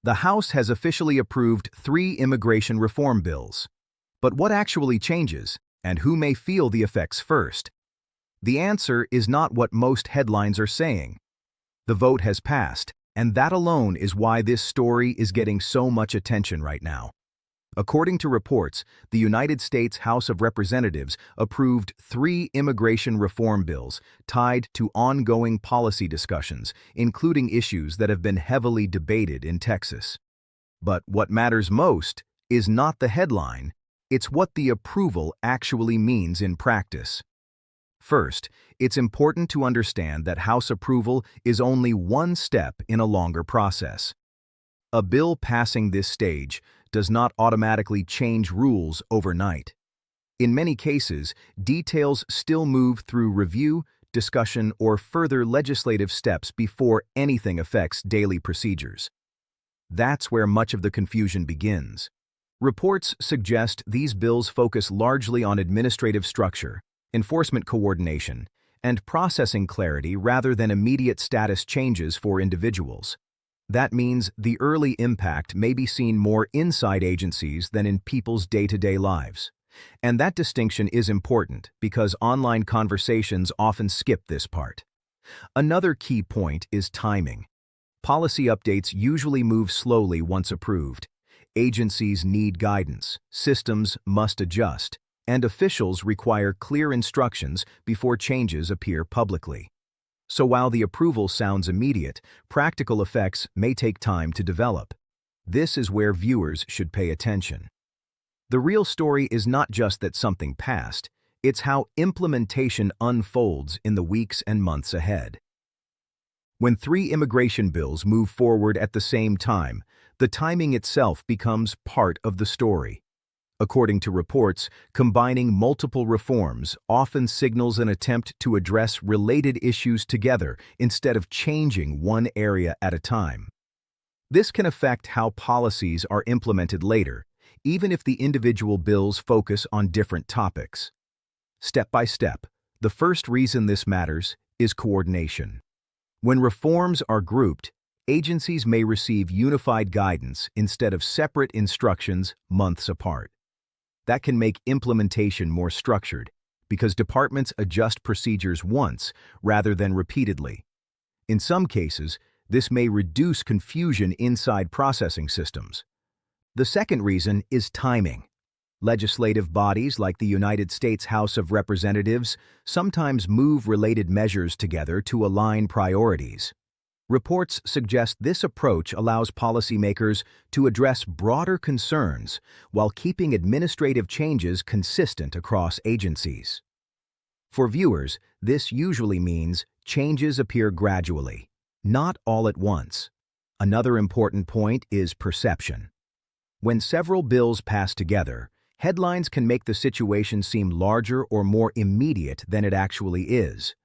The House has officially approved 3 immigration reform bills. But what actually changes, and who may feel the effects first? The answer is not what most headlines are saying. The vote has passed, and that alone is why this story is getting so much attention right now. According to reports, the United States House of Representatives approved 3 immigration reform bills tied to ongoing policy discussions, including issues that have been heavily debated in Texas. But what matters most is not the headline, it's what the approval actually means in practice. First, it's important to understand that House approval is only one step in a longer process. A bill passing this stage does not automatically change rules overnight. In many cases, details still move through review, discussion, or further legislative steps before anything affects daily procedures. That's where much of the confusion begins. Reports suggest these bills focus largely on administrative structure, enforcement coordination, and processing clarity rather than immediate status changes for individuals. That means the early impact may be seen more inside agencies than in people's day-to-day lives. And that distinction is important because online conversations often skip this part. Another key point is timing. Policy updates usually move slowly once approved. Agencies need guidance, systems must adjust, and officials require clear instructions before changes appear publicly. So while the approval sounds immediate, practical effects may take time to develop. This is where viewers should pay attention. The real story is not just that something passed, it's how implementation unfolds in the weeks and months ahead. When 3 immigration bills move forward at the same time, the timing itself becomes part of the story. According to reports, combining multiple reforms often signals an attempt to address related issues together instead of changing one area at a time. This can affect how policies are implemented later, even if the individual bills focus on different topics. Step by step, the first reason this matters is coordination. When reforms are grouped, agencies may receive unified guidance instead of separate instructions months apart. That can make implementation more structured because departments adjust procedures once rather than repeatedly. In some cases, this may reduce confusion inside processing systems. The second reason is timing. Legislative bodies like the United States House of Representatives sometimes move related measures together to align priorities. Reports suggest this approach allows policymakers to address broader concerns while keeping administrative changes consistent across agencies. For viewers, this usually means changes appear gradually, not all at once. Another important point is perception. When several bills pass together, headlines can make the situation seem larger or more immediate than it actually is.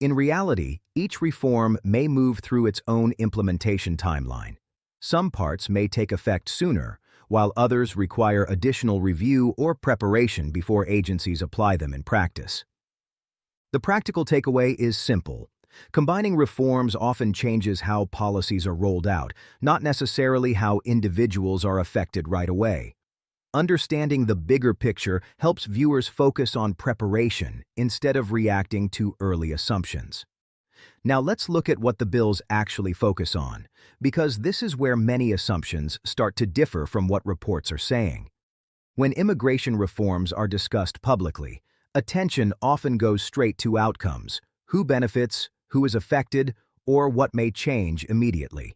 In reality, each reform may move through its own implementation timeline. Some parts may take effect sooner, while others require additional review or preparation before agencies apply them in practice. The practical takeaway is simple. Combining reforms often changes how policies are rolled out, not necessarily how individuals are affected right away. Understanding the bigger picture helps viewers focus on preparation instead of reacting to early assumptions. Now let's look at what the bills actually focus on, because this is where many assumptions start to differ from what reports are saying. When immigration reforms are discussed publicly, attention often goes straight to outcomes: who benefits, who is affected, or what may change immediately.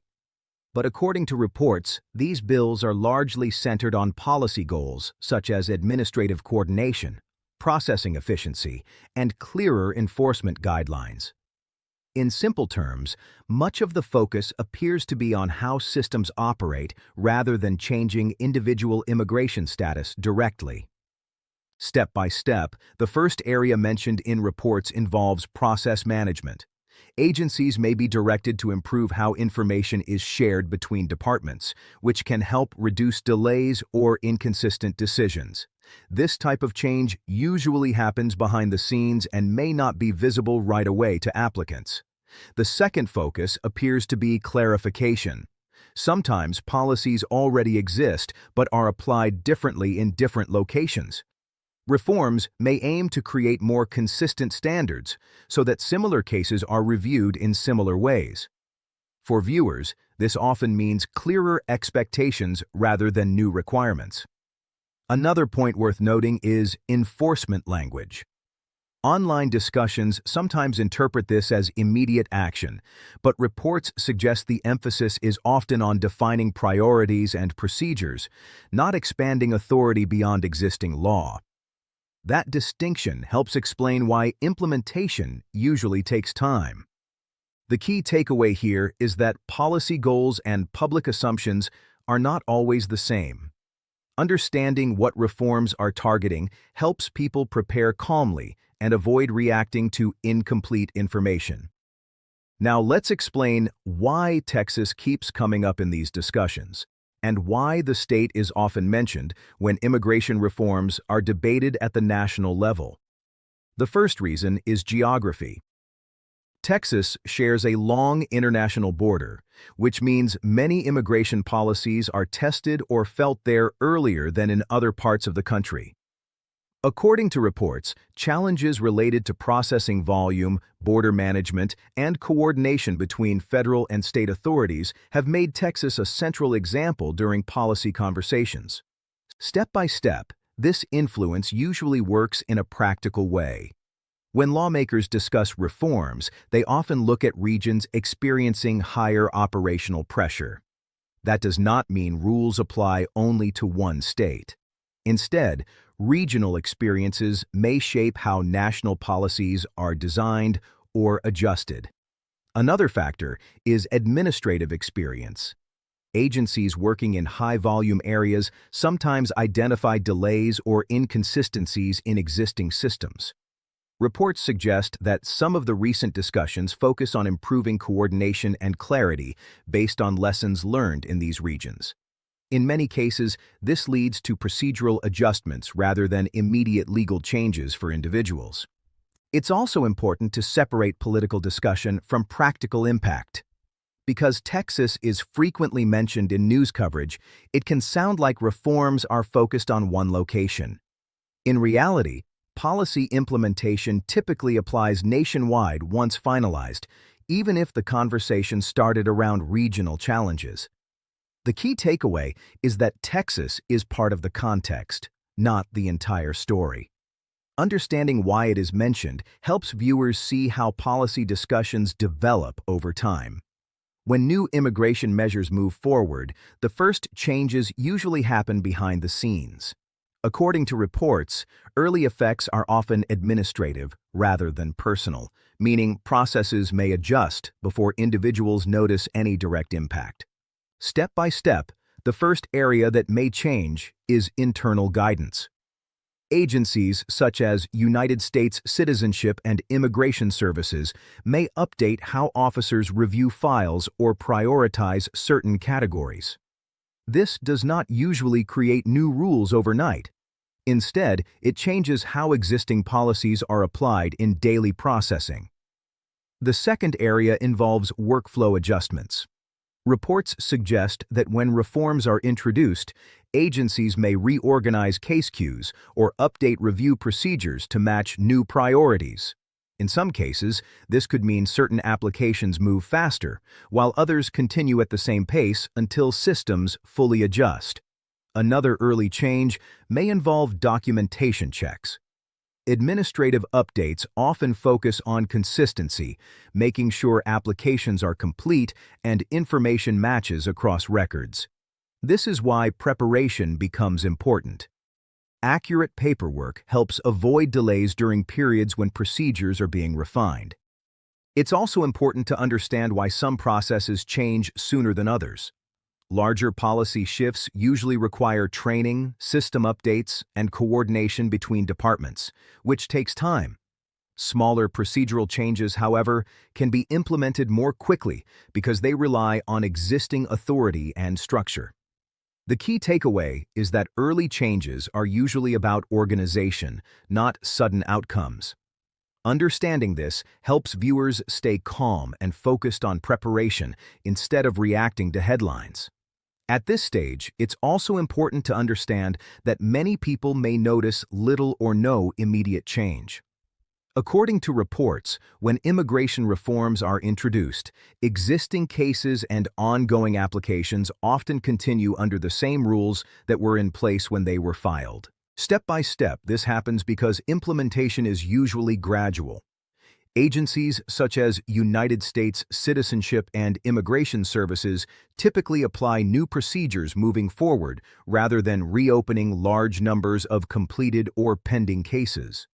But according to reports, these bills are largely centered on policy goals such as administrative coordination, processing efficiency, and clearer enforcement guidelines. In simple terms, much of the focus appears to be on how systems operate rather than changing individual immigration status directly. Step by step, the first area mentioned in reports involves process management. Agencies may be directed to improve how information is shared between departments, which can help reduce delays or inconsistent decisions. This type of change usually happens behind the scenes and may not be visible right away to applicants. The second focus appears to be clarification. Sometimes policies already exist but are applied differently in different locations. Reforms may aim to create more consistent standards so that similar cases are reviewed in similar ways. For viewers, this often means clearer expectations rather than new requirements. Another point worth noting is enforcement language. Online discussions sometimes interpret this as immediate action, but reports suggest the emphasis is often on defining priorities and procedures, not expanding authority beyond existing law. That distinction helps explain why implementation usually takes time. The key takeaway here is that policy goals and public assumptions are not always the same. Understanding what reforms are targeting helps people prepare calmly and avoid reacting to incomplete information. Now let's explain why Texas keeps coming up in these discussions, and why the state is often mentioned when immigration reforms are debated at the national level. The first reason is geography. Texas shares a long international border, which means many immigration policies are tested or felt there earlier than in other parts of the country. According to reports, challenges related to processing volume, border management, and coordination between federal and state authorities have made Texas a central example during policy conversations. Step by step, this influence usually works in a practical way. When lawmakers discuss reforms, they often look at regions experiencing higher operational pressure. That does not mean rules apply only to one state. Instead, regional experiences may shape how national policies are designed or adjusted. Another factor is administrative experience. Agencies working in high-volume areas sometimes identify delays or inconsistencies in existing systems. Reports suggest that some of the recent discussions focus on improving coordination and clarity based on lessons learned in these regions. In many cases, this leads to procedural adjustments rather than immediate legal changes for individuals. It's also important to separate political discussion from practical impact. Because Texas is frequently mentioned in news coverage, it can sound like reforms are focused on one location. In reality, policy implementation typically applies nationwide once finalized, even if the conversation started around regional challenges. The key takeaway is that Texas is part of the context, not the entire story. Understanding why it is mentioned helps viewers see how policy discussions develop over time. When new immigration measures move forward, the first changes usually happen behind the scenes. According to reports, early effects are often administrative rather than personal, meaning processes may adjust before individuals notice any direct impact. Step by step, the first area that may change is internal guidance. Agencies such as United States Citizenship and Immigration Services may update how officers review files or prioritize certain categories. This does not usually create new rules overnight. Instead, it changes how existing policies are applied in daily processing. The second area involves workflow adjustments. Reports suggest that when reforms are introduced, agencies may reorganize case queues or update review procedures to match new priorities. In some cases, this could mean certain applications move faster, while others continue at the same pace until systems fully adjust. Another early change may involve documentation checks. Administrative updates often focus on consistency, making sure applications are complete and information matches across records. This is why preparation becomes important. Accurate paperwork helps avoid delays during periods when procedures are being refined. It's also important to understand why some processes change sooner than others. Larger policy shifts usually require training, system updates, and coordination between departments, which takes time. Smaller procedural changes, however, can be implemented more quickly because they rely on existing authority and structure. The key takeaway is that early changes are usually about organization, not sudden outcomes. Understanding this helps viewers stay calm and focused on preparation instead of reacting to headlines. At this stage, it's also important to understand that many people may notice little or no immediate change. According to reports, when immigration reforms are introduced, existing cases and ongoing applications often continue under the same rules that were in place when they were filed. Step by step, this happens because implementation is usually gradual. Agencies such as United States Citizenship and Immigration Services typically apply new procedures moving forward rather than reopening large numbers of completed or pending cases.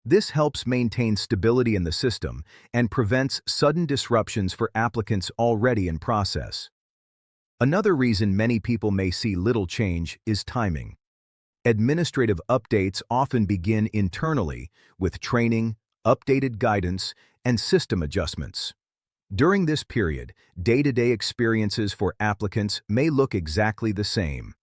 This helps maintain stability in the system and prevents sudden disruptions for applicants already in process. Another reason many people may see little change is timing. Administrative updates often begin internally with training, updated guidance, and system adjustments. During this period, day-to-day experiences for applicants may look exactly the same.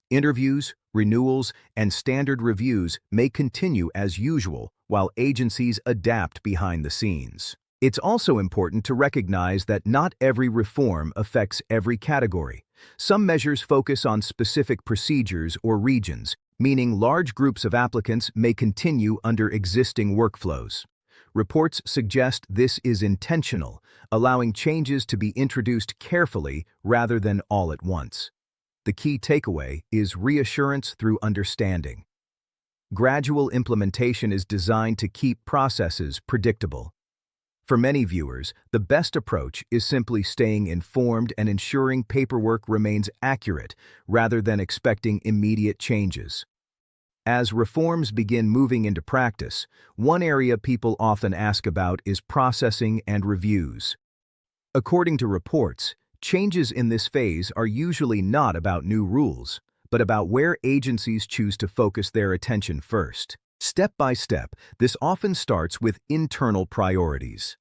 Interviews, renewals, and standard reviews may continue as usual while agencies adapt behind the scenes. It's also important to recognize that not every reform affects every category. Some measures focus on specific procedures or regions, meaning large groups of applicants may continue under existing workflows. Reports suggest this is intentional, allowing changes to be introduced carefully rather than all at once. The key takeaway is reassurance through understanding. Gradual implementation is designed to keep processes predictable. For many viewers, the best approach is simply staying informed and ensuring paperwork remains accurate rather than expecting immediate changes. As reforms begin moving into practice, one area people often ask about is processing and reviews. According to reports, changes in this phase are usually not about new rules, but about where agencies choose to focus their attention first. Step by step, this often starts with internal priorities.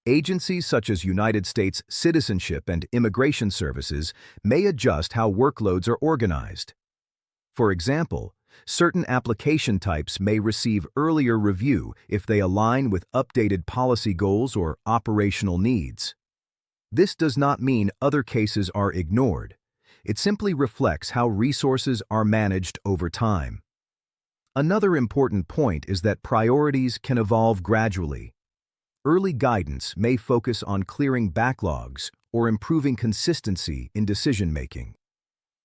Agencies such as United States Citizenship and Immigration Services may adjust how workloads are organized. For example, certain application types may receive earlier review if they align with updated policy goals or operational needs. This does not mean other cases are ignored. It simply reflects how resources are managed over time. Another important point is that priorities can evolve gradually. Early guidance may focus on clearing backlogs or improving consistency in decision-making.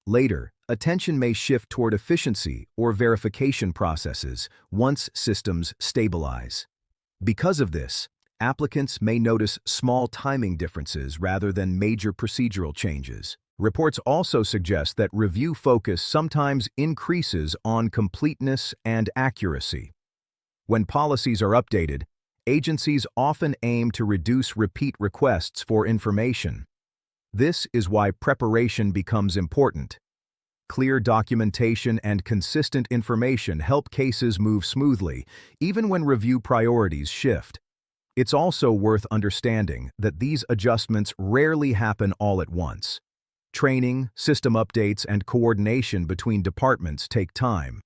Later, attention may shift toward efficiency or verification processes once systems stabilize. Because of this, applicants may notice small timing differences rather than major procedural changes. Reports also suggest that review focus sometimes increases on completeness and accuracy. When policies are updated, agencies often aim to reduce repeat requests for information. This is why preparation becomes important. Clear documentation and consistent information help cases move smoothly, even when review priorities shift. It's also worth understanding that these adjustments rarely happen all at once. Training, system updates, and coordination between departments take time.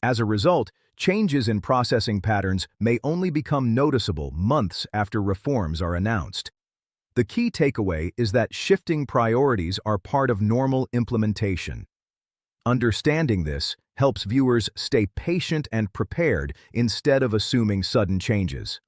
As a result, changes in processing patterns may only become noticeable months after reforms are announced. The key takeaway is that shifting priorities are part of normal implementation. Understanding this helps viewers stay patient and prepared instead of assuming sudden changes.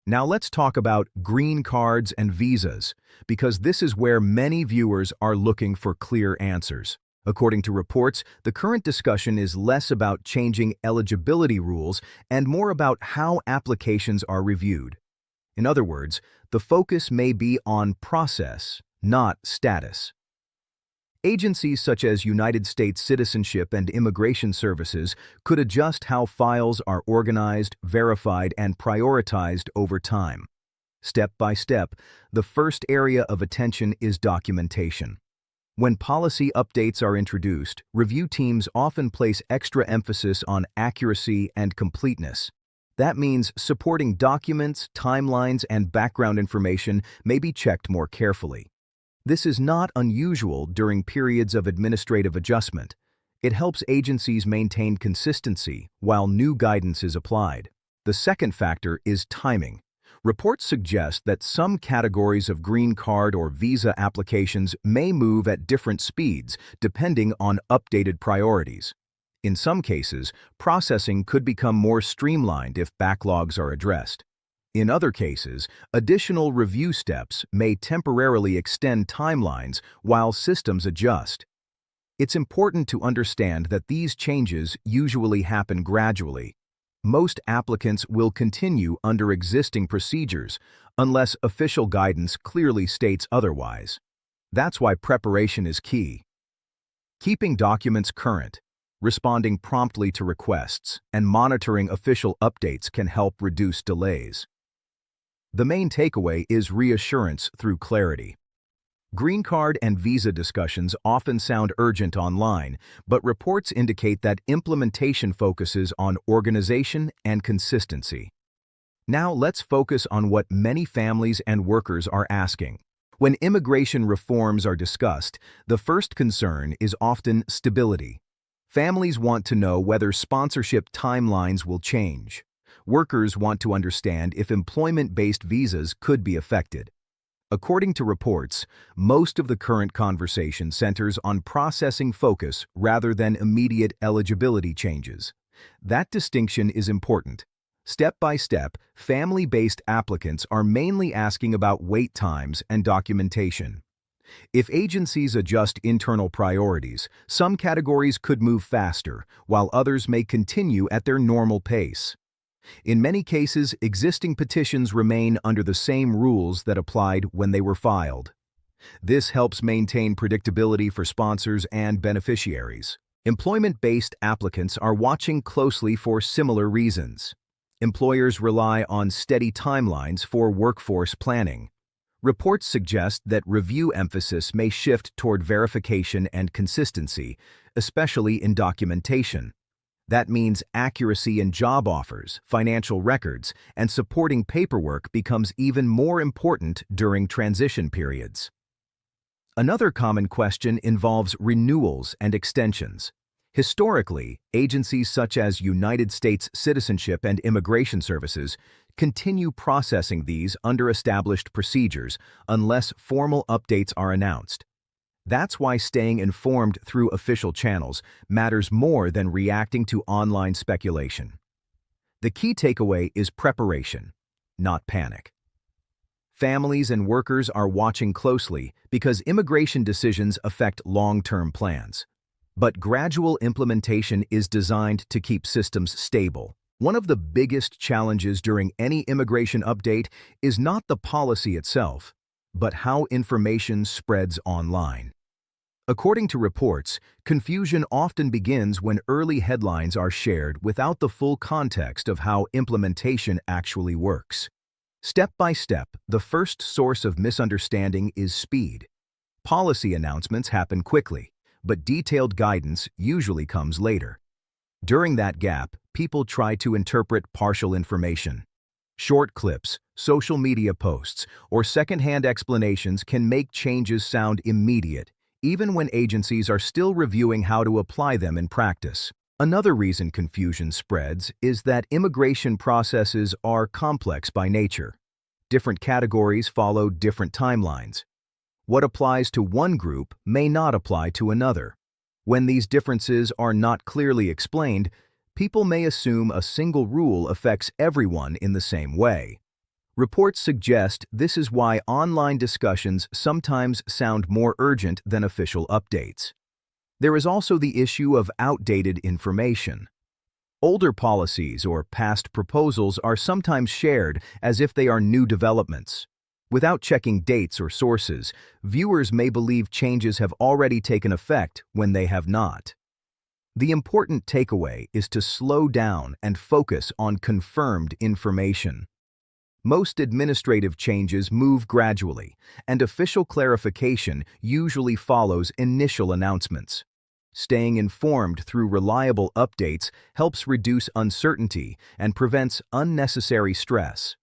Now let's talk about green cards and visas, because this is where many viewers are looking for clear answers. According to reports, the current discussion is less about changing eligibility rules and more about how applications are reviewed. In other words, the focus may be on process, not status. Agencies such as United States Citizenship and Immigration Services could adjust how files are organized, verified, and prioritized over time. Step by step, the first area of attention is documentation. When policy updates are introduced, review teams often place extra emphasis on accuracy and completeness. That means supporting documents, timelines, and background information may be checked more carefully. This is not unusual during periods of administrative adjustment. It helps agencies maintain consistency while new guidance is applied. The second factor is timing. Reports suggest that some categories of green card or visa applications may move at different speeds depending on updated priorities. In some cases, processing could become more streamlined if backlogs are addressed. In other cases, additional review steps may temporarily extend timelines while systems adjust. It's important to understand that these changes usually happen gradually. Most applicants will continue under existing procedures unless official guidance clearly states otherwise. That's why preparation is key. Keeping documents current, responding promptly to requests, and monitoring official updates can help reduce delays. The main takeaway is reassurance through clarity. Green card and visa discussions often sound urgent online, but reports indicate that implementation focuses on organization and consistency. Now let's focus on what many families and workers are asking. When immigration reforms are discussed, the first concern is often stability. Families want to know whether sponsorship timelines will change. Workers want to understand if employment-based visas could be affected. According to reports, most of the current conversation centers on processing focus rather than immediate eligibility changes. That distinction is important. Step by step, family-based applicants are mainly asking about wait times and documentation. If agencies adjust internal priorities, some categories could move faster, while others may continue at their normal pace. In many cases, existing petitions remain under the same rules that applied when they were filed. This helps maintain predictability for sponsors and beneficiaries. Employment-based applicants are watching closely for similar reasons. Employers rely on steady timelines for workforce planning. Reports suggest that review emphasis may shift toward verification and consistency, especially in documentation. That means accuracy in job offers, financial records, and supporting paperwork becomes even more important during transition periods. Another common question involves renewals and extensions. Historically, agencies such as United States Citizenship and Immigration Services continue processing these under established procedures unless formal updates are announced. That's why staying informed through official channels matters more than reacting to online speculation. The key takeaway is preparation, not panic. Families and workers are watching closely because immigration decisions affect long-term plans. But gradual implementation is designed to keep systems stable. One of the biggest challenges during any immigration update is not the policy itself, but how information spreads online. According to reports, confusion often begins when early headlines are shared without the full context of how implementation actually works. Step by step, the first source of misunderstanding is speed. Policy announcements happen quickly, but detailed guidance usually comes later. During that gap, people try to interpret partial information. Short clips, social media posts, or secondhand explanations can make changes sound immediate, even when agencies are still reviewing how to apply them in practice. Another reason confusion spreads is that immigration processes are complex by nature. Different categories follow different timelines. What applies to one group may not apply to another. When these differences are not clearly explained, people may assume a single rule affects everyone in the same way. Reports suggest this is why online discussions sometimes sound more urgent than official updates. There is also the issue of outdated information. Older policies or past proposals are sometimes shared as if they are new developments. Without checking dates or sources, viewers may believe changes have already taken effect when they have not. The important takeaway is to slow down and focus on confirmed information. Most administrative changes move gradually, and official clarification usually follows initial announcements. Staying informed through reliable updates helps reduce uncertainty and prevents unnecessary stress.